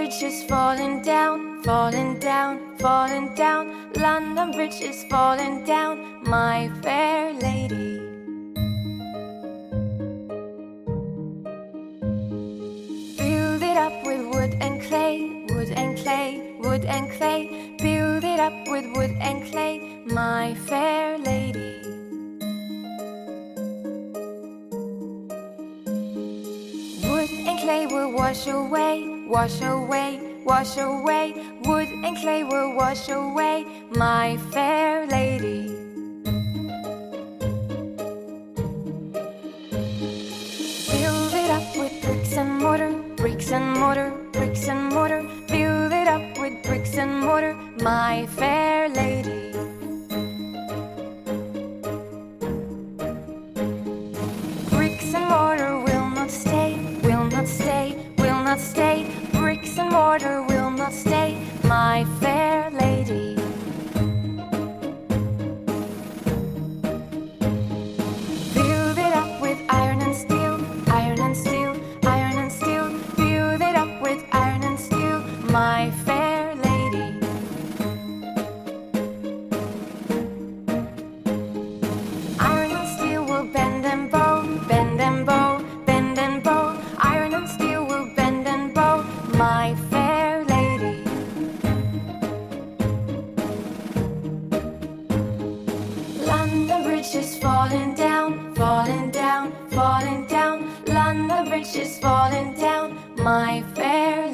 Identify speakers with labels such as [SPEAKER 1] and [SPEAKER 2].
[SPEAKER 1] Bridge is falling down, falling down, falling down. London Bridge is falling down, my fair lady. Build it up with wood and clay, wood and clay, wood and clay. Build it up with wood and clay, my fair lady. Wood and clay will wash away, wash away, wash away. Wood and clay will wash away, my fair lady. Build it up with bricks and mortar, bricks and mortar, bricks and mortar. Build it up with bricks and mortar, my fair lady. Bricks and mortar will not stay, will not stay, will not stay. Bricks and mortar will not stay, my fair lady. Build it up with iron and steel, iron and steel, iron and steel. Build it up with iron and steel, my fair lady. Iron and steel will bend and bow, bend and bow, bend and bow. Iron and steel will bend and bow, my fair lady. London Bridge is falling down, falling down, falling down. London Bridge is falling down, my fair